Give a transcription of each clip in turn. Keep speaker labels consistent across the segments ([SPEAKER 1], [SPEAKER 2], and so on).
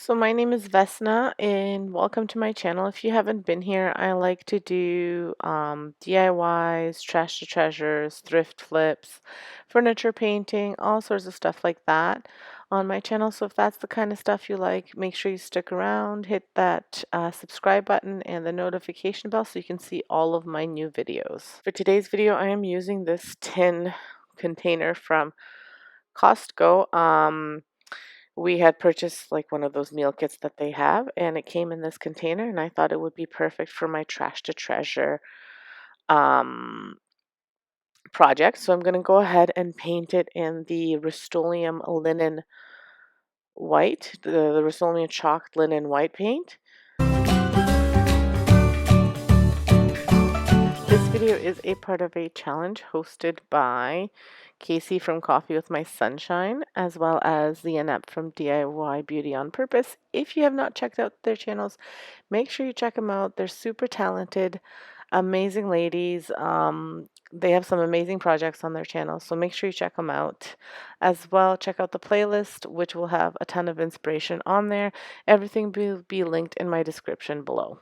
[SPEAKER 1] So my name is Vesna and welcome to my channel. If you haven't been here, I like to do DIYs, trash to treasures, thrift flips, furniture painting, all sorts of stuff like that on my channel. So if that's the kind of stuff you like, make sure you stick around, hit that subscribe button and the notification bell so you can see all of my new videos. For today's video, I am using this tin container from Costco. We had purchased like one of those meal kits that they have, and it came in this container, and I thought it would be perfect for my trash to treasure um, project. So I'm going to go ahead and paint it in the Rust-Oleum linen white, the Rust-Oleum chalk linen white paint. This video is a part of a challenge hosted by Casey from Coffee with My Sunshine, as well as Lianep from DIY Beauty on Purpose. If you have not checked out their channels, make sure you check them out. They're super talented, amazing ladies. They have some amazing projects on their channel, so make sure you check them out. As well, check out the playlist, which will have a ton of inspiration on there. Everything will be linked in my description below.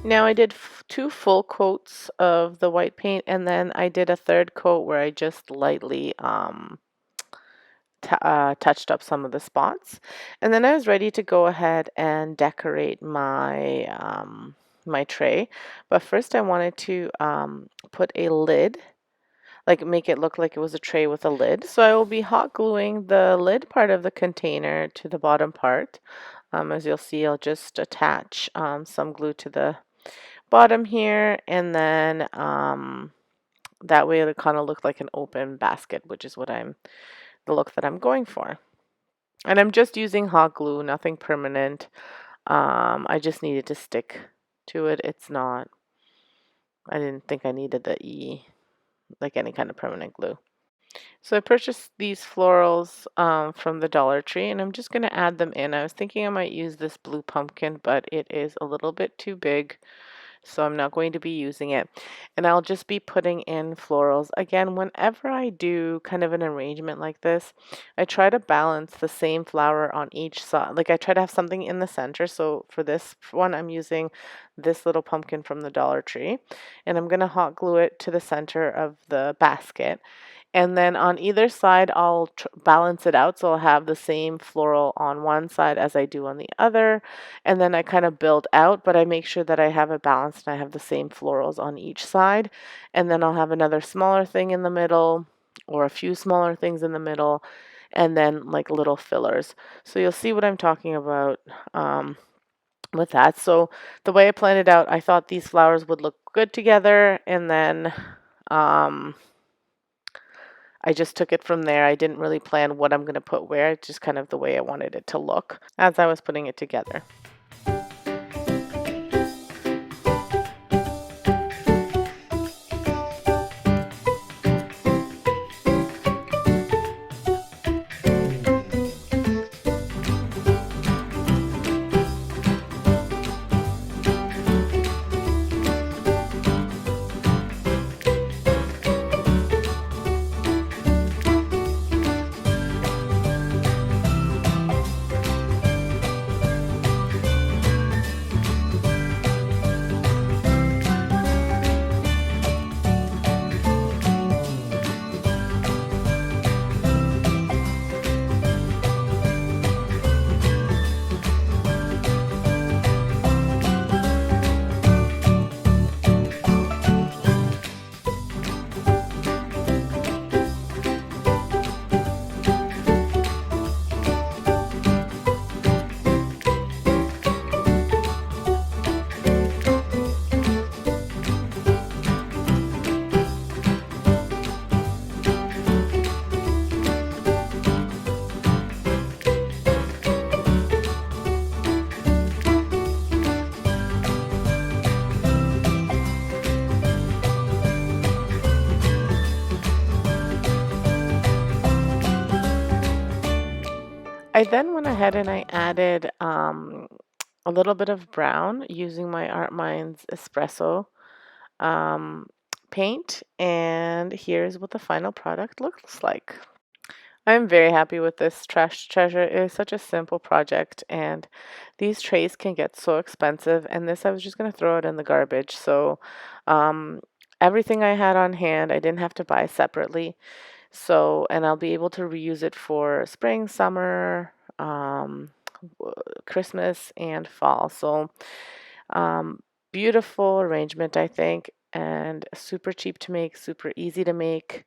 [SPEAKER 1] Now I did two full coats of the white paint, and then I did a third coat where I just lightly touched up some of the spots. And then I was ready to go ahead and decorate my tray. But first I wanted to put a lid, like make it look like it was a tray with a lid. So I will be hot gluing the lid part of the container to the bottom part. As you'll see, I'll just attach some glue to the bottom here, and then that way it'll kind of look like an open basket, which is what the look that I'm going for. And I'm just using hot glue, nothing permanent. I just needed to stick to it. I didn't think I needed like any kind of permanent glue. So I purchased these florals from the Dollar Tree, and I'm just going to add them in. I was thinking I might use this blue pumpkin, but it is a little bit too big, so I'm not going to be using it. And I'll just be putting in florals. Again, whenever I do kind of an arrangement like this, I try to balance the same flower on each side. Like I try to have something in the center. So for this one, I'm using this little pumpkin from the Dollar Tree, and I'm going to hot glue it to the center of the basket. And then on either side, I'll balance it out. So I'll have the same floral on one side as I do on the other. And then I kind of build out, but I make sure that I have it balanced and I have the same florals on each side. And then I'll have another smaller thing in the middle, or a few smaller things in the middle, and then like little fillers. So you'll see what I'm talking about with that. So the way I planned it out, I thought these flowers would look good together, and then I just took it from there. I didn't really plan what I'm going to put where, it's just kind of the way I wanted it to look as I was putting it together. I then went ahead and I added a little bit of brown using my Art Minds espresso um, paint, and here's what the final product looks like. I'm very happy with this trash treasure. It is such a simple project, and these trays can get so expensive, and this I was just going to throw it in the garbage. So um, everything I had on hand I didn't have to buy separately. So, and I'll be able to reuse it for spring, summer, Christmas, and fall. So um, beautiful arrangement, I think, and super cheap to make, super easy to make.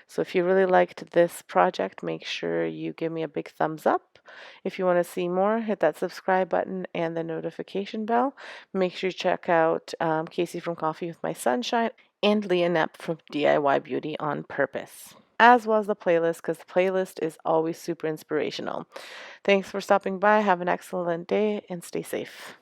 [SPEAKER 1] So if you really liked this project, make sure you give me a big thumbs up. If you want to see more, hit that subscribe button and the notification bell. Make sure you check out Casey from Coffee with My Sunshine and Lianep from DIY Beauty on Purpose, as well as the playlist, because the playlist is always super inspirational. Thanks for stopping by. Have an excellent day and stay safe.